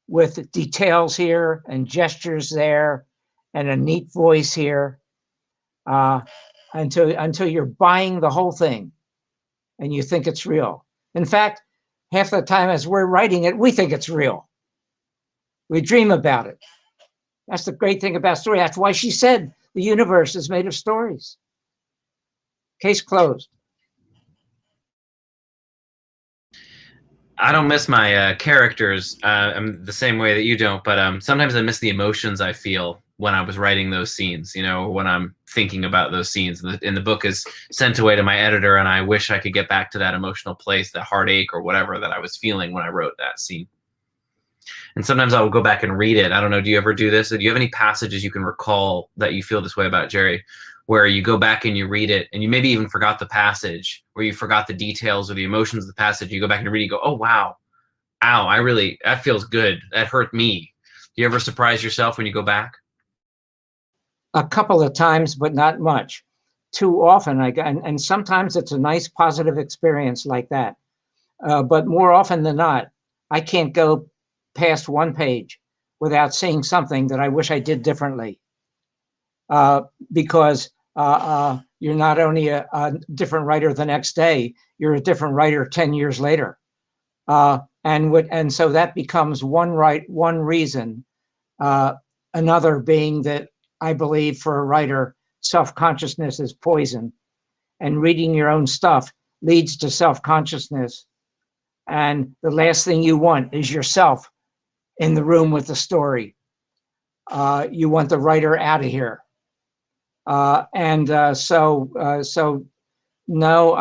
with details here and gestures there and a neat voice here, until you're buying the whole thing and you think it's real. In fact, half the time as we're writing it, we think it's real. We dream about it. That's the great thing about story. That's why she said the universe is made of stories. Case closed. I don't miss my characters. I'm the same way that you don't, but sometimes I miss the emotions I feel when I was writing those scenes, you know, when I'm thinking about those scenes. And the book is sent away to my editor, and I wish I could get back to that emotional place, that heartache or whatever that I was feeling when I wrote that scene. And sometimes I will go back and read it. I don't know, do you ever do this? Do you have any passages you can recall that you feel this way about, Jerry, where you go back and you read it and you maybe even forgot the passage, or you forgot the details or the emotions of the passage? You go back and read it, you go, oh, wow, ow, that feels good. That hurt me. Do you ever surprise yourself when you go back? A couple of times, but not much. Too often, and sometimes it's a nice positive experience like that. But more often than not, I can't go past one page without seeing something that I wish I did differently. Because you're not only a different writer the next day, you're a different writer 10 years later. And so that becomes one reason. Another being that I believe for a writer, self-consciousness is poison, and reading your own stuff leads to self-consciousness. And the last thing you want is yourself in the room with the story. You want the writer out of here. So no,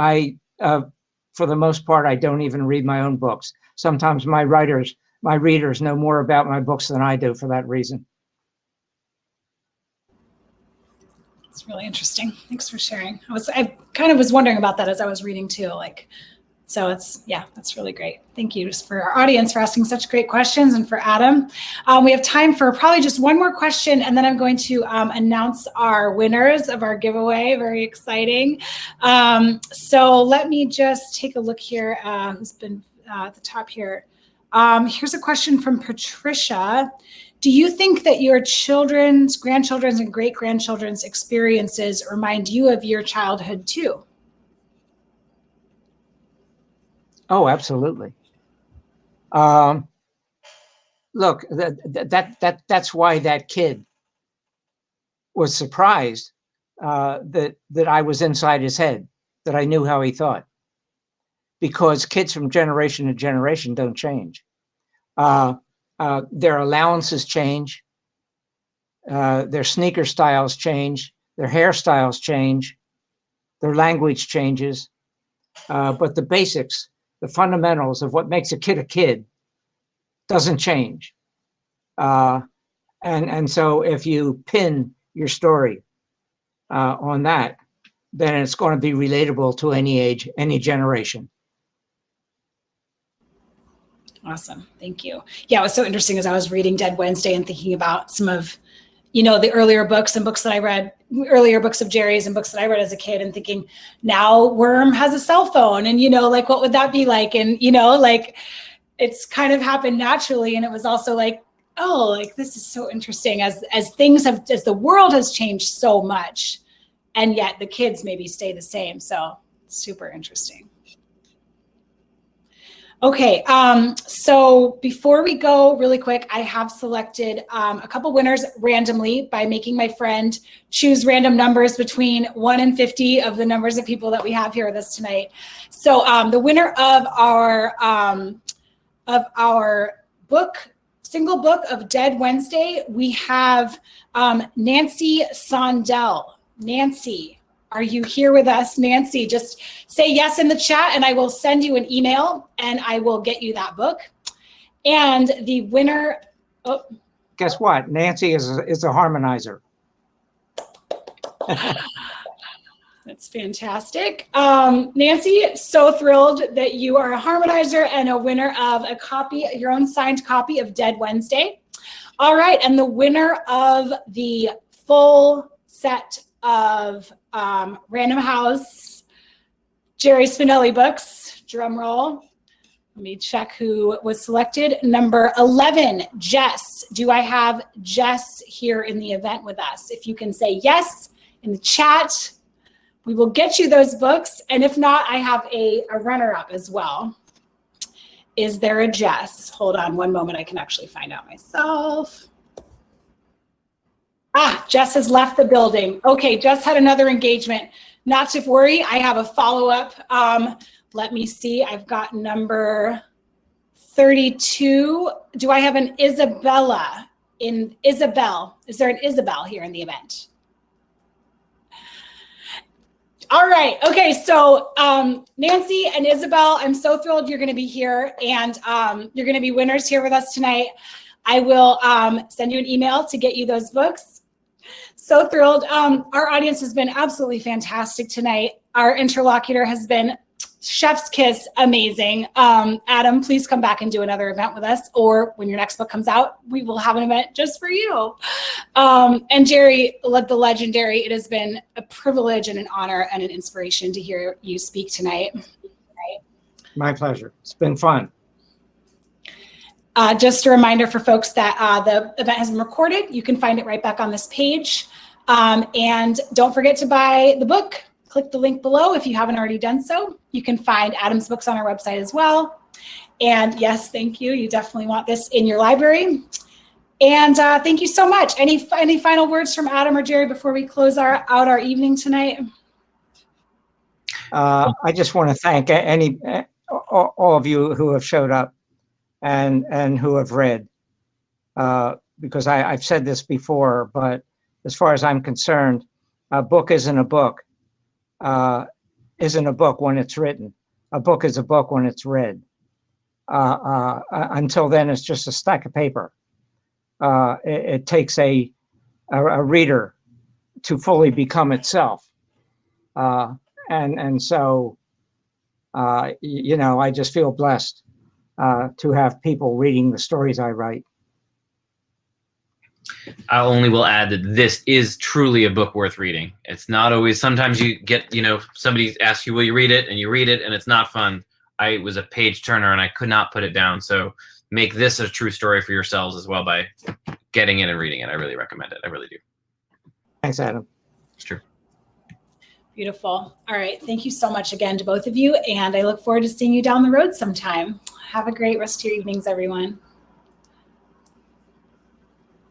for the most part, I don't even read my own books. Sometimes my readers know more about my books than I do for that reason. It's really interesting. Thanks for sharing. I kind of was wondering about that as I was reading too. So that's really great. Thank you just for our audience for asking such great questions, and for Adam. We have time for probably just one more question, and then I'm going to announce our winners of our giveaway. Very exciting. So let me just take a look here. Who's been at the top here? Here's a question from Patricia. Do you think that your children's, grandchildren's, and great-grandchildren's experiences remind you of your childhood too? Oh, absolutely. Look, that's why that kid was surprised that I was inside his head, that I knew how he thought, because kids from generation to generation don't change. Their allowances change. their sneaker styles change, their hairstyles change, their language changes, but the basics, the fundamentals of what makes a kid doesn't change. And so if you pin your story on that, then it's going to be relatable to any age, any generation. Awesome. Thank you. Yeah, it was so interesting as I was reading Dead Wednesday and thinking about some of, the earlier books and books that I read, earlier books of Jerry's and books that I read as a kid, and thinking now Worm has a cell phone and, like, what would that be like? And, like, it's kind of happened naturally. And it was also like, oh, like, this is so interesting as the world has changed so much, and yet the kids maybe stay the same. So super interesting. Okay, so before we go really quick, I have selected a couple winners randomly by making my friend choose random numbers between 1 and 50 of the numbers of people that we have here with us tonight. So the winner of our single book of Dead Wednesday, we have Nancy Sondel. Nancy, are you here with us? Nancy, just say yes in the chat and I will send you an email and I will get you that book. And the winner, guess what? Nancy is a harmonizer. That's fantastic. Nancy, so thrilled that you are a harmonizer and a winner of a copy, your own signed copy of Dead Wednesday. All right, and the winner of the full set of Random House Jerry Spinelli books, drum roll. Let me check who was selected. Number 11, Jess. Do I have Jess here in the event with us? If you can say yes in the chat, we will get you those books. And if not, I have a runner-up as well. Is there a Jess? Hold on one moment. I can actually find out myself. Jess has left the building. Okay, Jess had another engagement. Not to worry, I have a follow-up. Let me see. I've got number 32. Do I have an Isabella in Isabel? Is there an Isabel here in the event? All right. Okay. So Nancy and Isabel, I'm so thrilled you're going to be here, and you're going to be winners here with us tonight. I will send you an email to get you those books. So thrilled. Our audience has been absolutely fantastic tonight. Our interlocutor has been chef's kiss, amazing. Adam, please come back and do another event with us, or when your next book comes out, we will have an event just for you. And Jerry, the legendary, it has been a privilege and an honor and an inspiration to hear you speak tonight. My pleasure. It's been fun. Just a reminder for folks that the event has been recorded. You can find it right back on this page. And don't forget to buy the book. Click the link below if you haven't already done so. You can find Adam's books on our website as well. And yes, thank you. You definitely want this in your library. And thank you so much. Any final words from Adam or Jerry before we close out our evening tonight? I just want to thank all of you who have showed up and who have read, because I've said this before, but as far as I'm concerned, a book isn't a book when it's written. A book is a book when it's read. Until then, it's just a stack of paper. It takes a reader to fully become itself. And so, I just feel blessed to have people reading the stories I write. I only will add that this is truly a book worth reading. It's not always, sometimes you get, somebody asks you, will you read it? And you read it and it's not fun. I was a page turner and I could not put it down. So make this a true story for yourselves as well by getting it and reading it. I really recommend it. I really do. Thanks, Adam. It's true. Beautiful. All right. Thank you so much again to both of you. And I look forward to seeing you down the road sometime. Have a great rest of your evenings, everyone.